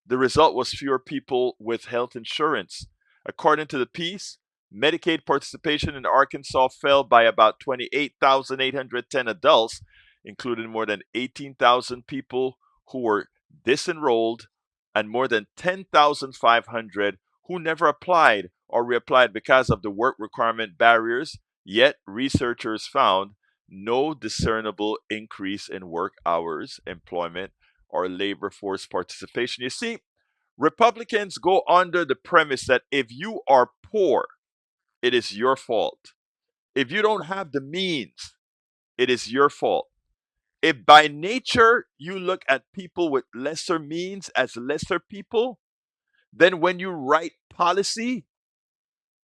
The result was fewer people with health insurance. According to the piece, Medicaid participation in Arkansas fell by about 28,810 adults, including more than 18,000 people who were disenrolled and more than 10,500 who never applied or reapplied because of the work requirement barriers. Yet, researchers found no discernible increase in work hours, employment, or labor force participation. You see, Republicans go under the premise that if you are poor, it is your fault. If you don't have the means, it is your fault. If by nature you look at people with lesser means as lesser people, then when you write policy,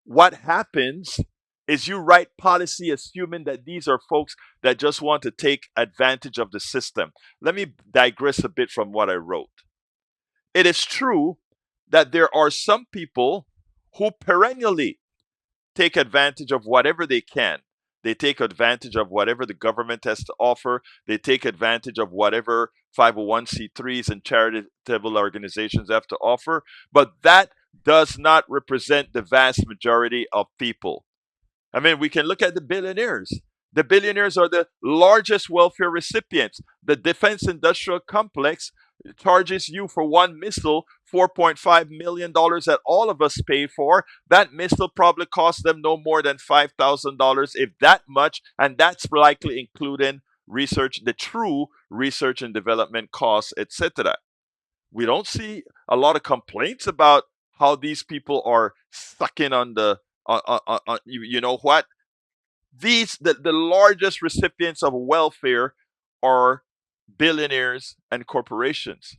what happens is you write policy assuming that these are folks that just want to take advantage of the system. Let me digress a bit from what I wrote. It is true that there are some people who perennially take advantage of whatever they can. They take advantage of whatever the government has to offer. They take advantage of whatever 501c3s and charitable organizations have to offer. But that does not represent the vast majority of people. I mean, we can look at the billionaires. The billionaires are the largest welfare recipients. The defense industrial complex charges you for one missile $4.5 million that all of us pay for. That missile probably cost them no more than $5,000, if that much, and that's likely including research, the true research and development costs, etc. We don't see a lot of complaints about how these people are sucking on the you know what? The largest recipients of welfare are billionaires and corporations.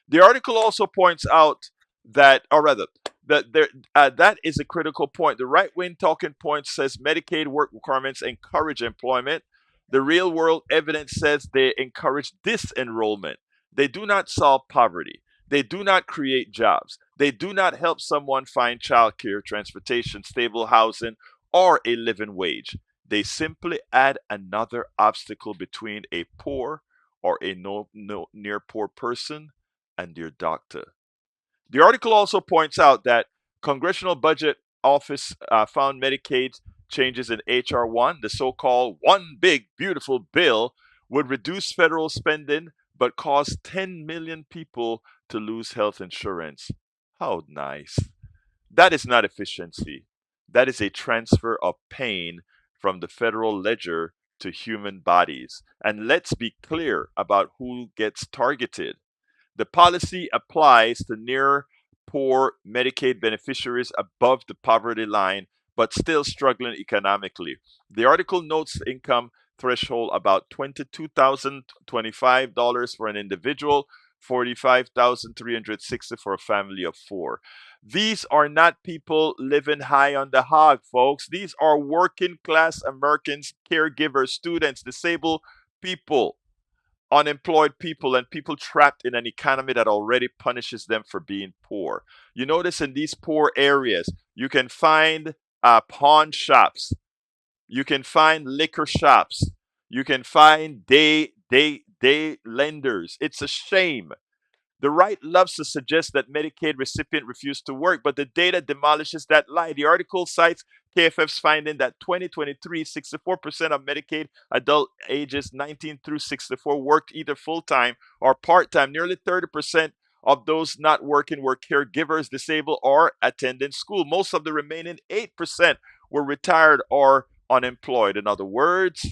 The article also points out that, or rather, that is a critical point. The right wing talking point says Medicaid work requirements encourage employment. The real world evidence says they encourage disenrollment. They do not solve poverty. They do not create jobs. They do not help someone find childcare, transportation, stable housing, or a living wage. They simply add another obstacle between a poor or a near poor person and their doctor. The article also points out that Congressional Budget Office found Medicaid changes in H.R. 1, the so called One Big Beautiful Bill, would reduce federal spending but cause 10 million people to lose health insurance. How nice. That is not efficiency. That is a transfer of pain from the federal ledger to human bodies. And let's be clear about who gets targeted. The policy applies to near poor Medicaid beneficiaries above the poverty line, but still struggling economically. The article notes the income threshold about $22,025 for an individual, $45,360 for a family of four. These are not people living high on the hog, folks. These are working class Americans, caregivers, students, disabled people, unemployed people, and people trapped in an economy that already punishes them for being poor. You notice in these poor areas, you can find pawn shops, you can find liquor shops, you can find day lenders. It's a shame. The right loves to suggest that Medicaid recipient refused to work, but the data demolishes that lie. The article cites KFF's finding that 2023, 64% of Medicaid adult ages 19 through 64 worked either full-time or part-time. Nearly 30% of those not working were caregivers, disabled, or attending school. Most of the remaining 8% were retired or unemployed. In other words,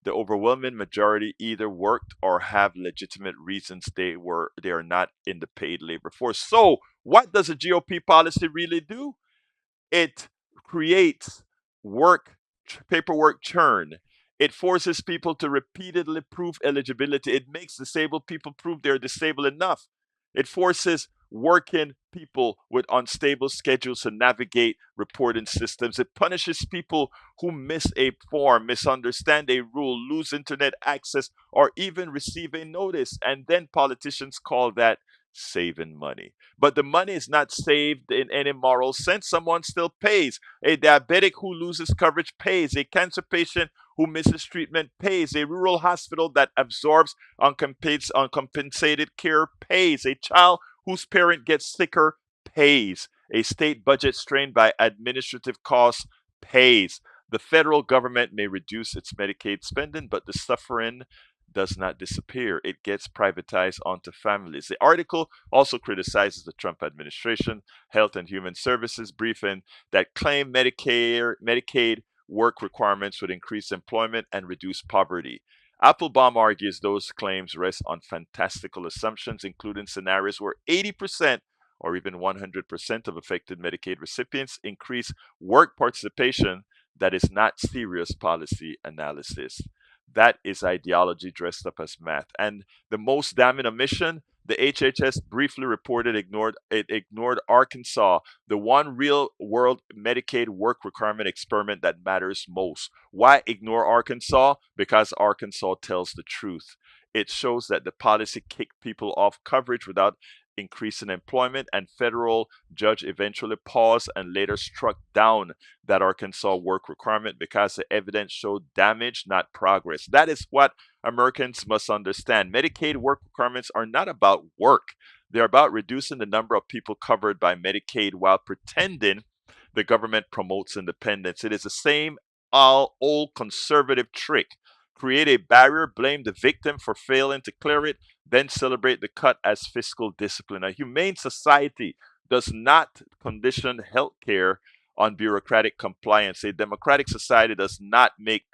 the overwhelming majority either worked or have legitimate reasons they are not in the paid labor force. So, what does a GOP policy really do? It creates paperwork churn. It forces people to repeatedly prove eligibility. It makes disabled people prove they're disabled enough. It forces working people with unstable schedules to navigate reporting systems. It punishes people who miss a form, misunderstand a rule, lose internet access, or even receive a notice. And then politicians call that saving money. But the money is not saved in any moral sense. Someone still pays. A diabetic who loses coverage pays. A cancer patient who misses treatment pays. A rural hospital that absorbs uncompensated care pays. A child whose parent gets sicker pays. A state budget strained by administrative costs pays. The federal government may reduce its Medicaid spending, but the suffering does not disappear. It gets privatized onto families. The article also criticizes the Trump administration, Health and Human Services briefing that claim Medicaid work requirements would increase employment and reduce poverty. Applebaum argues those claims rest on fantastical assumptions, including scenarios where 80% or even 100% of affected Medicaid recipients increase work participation. That is not serious policy analysis. That is ideology dressed up as math. And the most damning omission, the HHS briefly reported ignored Arkansas, the one real world Medicaid work requirement experiment that matters most. Why ignore Arkansas? Because Arkansas tells the truth. It shows that the policy kicked people off coverage without increasing employment, and federal judge eventually paused and later struck down that Arkansas work requirement because the evidence showed damage, not progress. That is what Americans must understand. Medicaid work requirements are not about work. They're about reducing the number of people covered by Medicaid while pretending the government promotes independence. It is the same old conservative trick. Create a barrier, blame the victim for failing to clear it, then celebrate the cut as fiscal discipline. A humane society does not condition healthcare on bureaucratic compliance. A democratic society does not make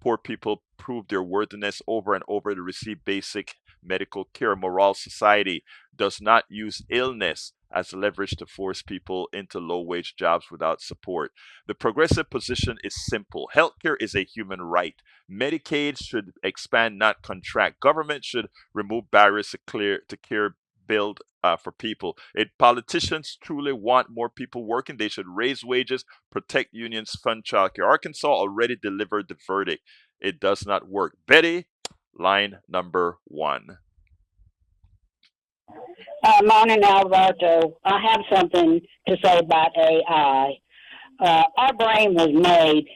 poor people, prove their worthiness over and over to receive basic medical care. A moral society does not use illness as leverage to force people into low-wage jobs without support. The progressive position is simple. Healthcare is a human right. Medicaid should expand, not contract. Government should remove barriers to care build for people. If politicians truly want more people working, they should raise wages, protect unions, fund childcare. Arkansas already delivered the verdict. It does not work. Betty, line number 1. Morning, Alberto. I have something to say about AI. Our brain was made,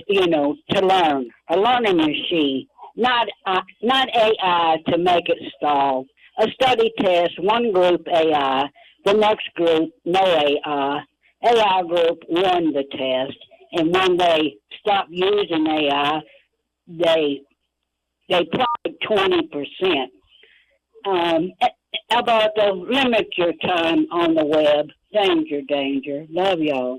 to learn, a learning machine, not AI to make it stall. A study test, one group AI, the next group no AI. AI group won the test, and when they stopped using AI, they profit 20%. Alberto, limit your time on the web. Danger. Love y'all.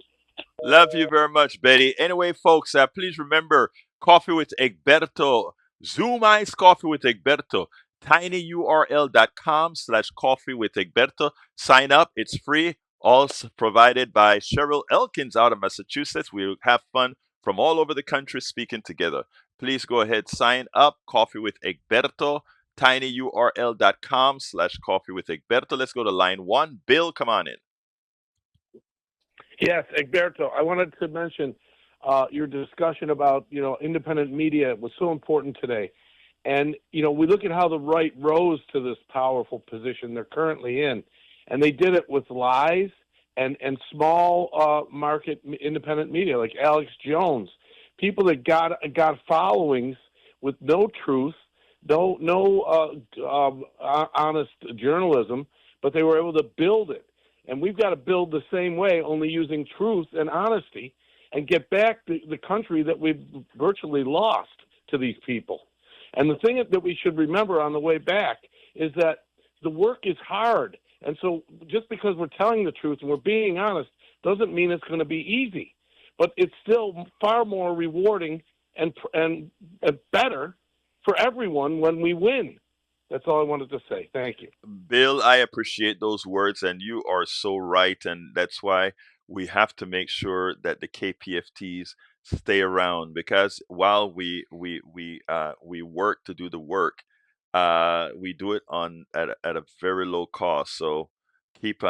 Love you very much, Betty. Anyway, folks, please remember Coffee with Egberto, Zoom Iced Coffee with Egberto, tinyurl.com/coffee with Egberto. Sign up, it's free. All provided by Cheryl Elkins out of Massachusetts. We have fun from all over the country speaking together. Please go ahead, sign up, Coffee with Egberto, tinyurl.com/coffee with Egberto. Let's go to line 1. Bill, come on in. Yes, Egberto, I wanted to mention your discussion about, independent media was so important today. And, we look at how the right rose to this powerful position they're currently in. And they did it with lies and small market independent media like Alex Jones, people that got followings with no truth, no honest journalism, but they were able to build it. And we've got to build the same way, only using truth and honesty, and get back the country that we've virtually lost to these people. And the thing that we should remember on the way back is that the work is hard. And so just because we're telling the truth and we're being honest doesn't mean it's going to be easy. But it's still far more rewarding and better for everyone when we win. That's all I wanted to say. Thank you. Bill, I appreciate those words, and you are so right. And that's why we have to make sure that the KPFTs stay around, because while we work to do the work, we do it at a very low cost. So keep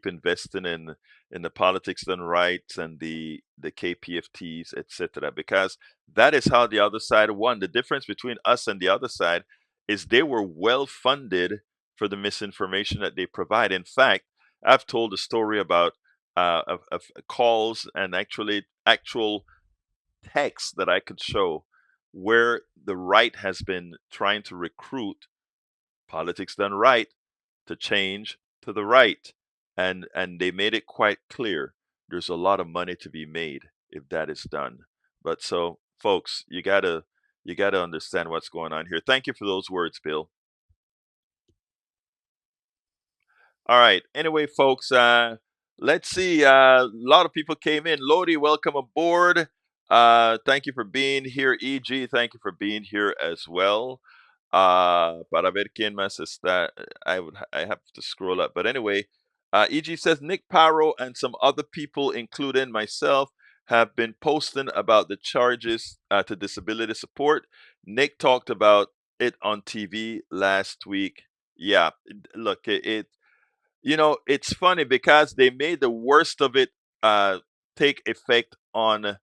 investing in the politics done right and the KPFTs, etc. Because that is how the other side won. The difference between us and the other side is they were well funded for the misinformation that they provide. In fact, I've told a story about of calls and actual texts that I could show where the right has been trying to recruit politics done right to change to the right, and they made it quite clear there's a lot of money to be made if that is done. But so, folks, you gotta understand what's going on here. Thank you for those words, Bill. All right. Anyway, folks, let's see. A lot of people came in. Lodi, welcome aboard. Thank you for being here, EG. Thank you for being here as well. Para ver quién más está, I have to scroll up. But anyway, EG says Nick Paro and some other people, including myself, have been posting about the charges to disability support. Nick talked about it on TV last week. Yeah, look, it's funny because they made the worst of it take effect on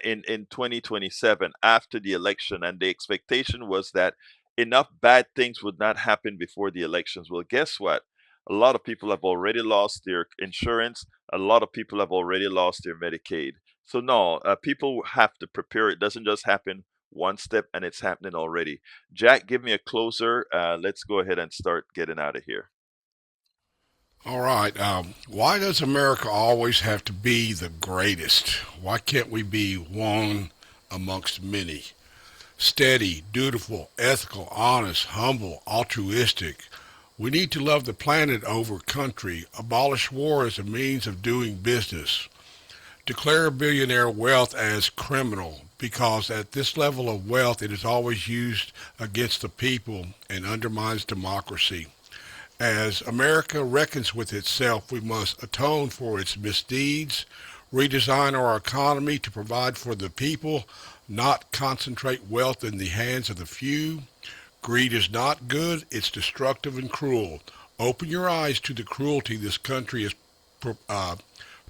in 2027 after the election, and the expectation was that enough bad things would not happen before the elections. Well, guess what? A lot of people have already lost their insurance. A lot of people have already lost their Medicaid. So no, people have to prepare. It doesn't just happen one step, and it's happening already. Jack, give me a closer. Let's go ahead and start getting out of here. All right. Why does America always have to be the greatest? Why can't we be one amongst many? Steady, dutiful, ethical, honest, humble, altruistic. We need to love the planet over country, abolish war as a means of doing business, declare billionaire wealth as criminal because at this level of wealth it is always used against the people and undermines democracy. As America reckons with itself, we must atone for its misdeeds, redesign our economy to provide for the people, not concentrate wealth in the hands of the few. Greed is not good, it's destructive and cruel. Open your eyes to the cruelty this country is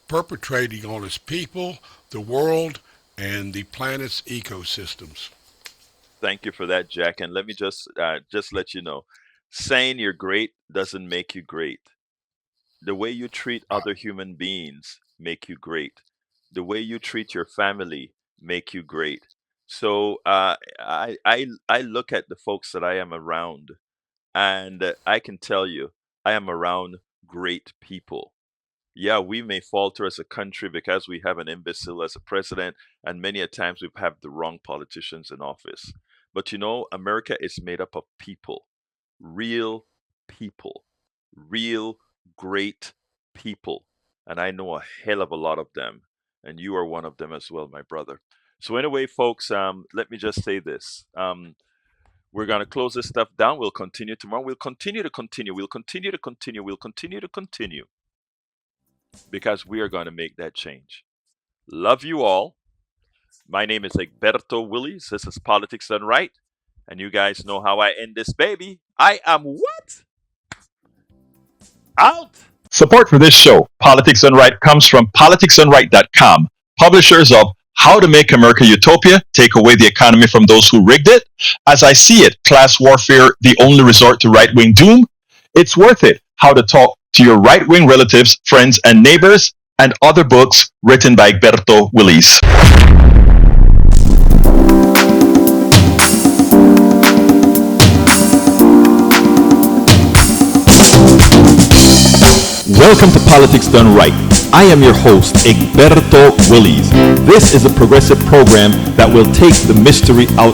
perpetrating on its people, the world, and the planet's ecosystems. Thank you for that, Jack. And let me just let you know, saying you're great doesn't make you great. The way you treat other human beings make you great. The way you treat your family make you great. So I look at the folks that I am around, and I can tell you, I am around great people. Yeah, we may falter as a country because we have an imbecile as a president, and many a times we have the wrong politicians in office. But America is made up of people, people, real great people. And I know a hell of a lot of them. And you are one of them as well, my brother. So anyway, folks, let me just say this. We're going to close this stuff down. We'll continue tomorrow. We'll continue to continue. We'll continue to continue. We'll continue to continue. Because we are going to make that change. Love you all. My name is Egberto Willies. This is Politics Done Right. And you guys know how I end this baby. I am what? Out. Support for this show, Politics Done Right, comes from politicsdoneright.com, publishers of How to Make America Utopia, Take Away the Economy from Those Who Rigged It, As I See It, Class Warfare, The Only Resort to Right-Wing Doom, It's Worth It, How to Talk to Your Right-Wing Relatives, Friends, and Neighbors, and other books written by Egberto Willies. Welcome to Politics Done Right. I am your host, Egberto Willies. This is a progressive program that will take the mystery out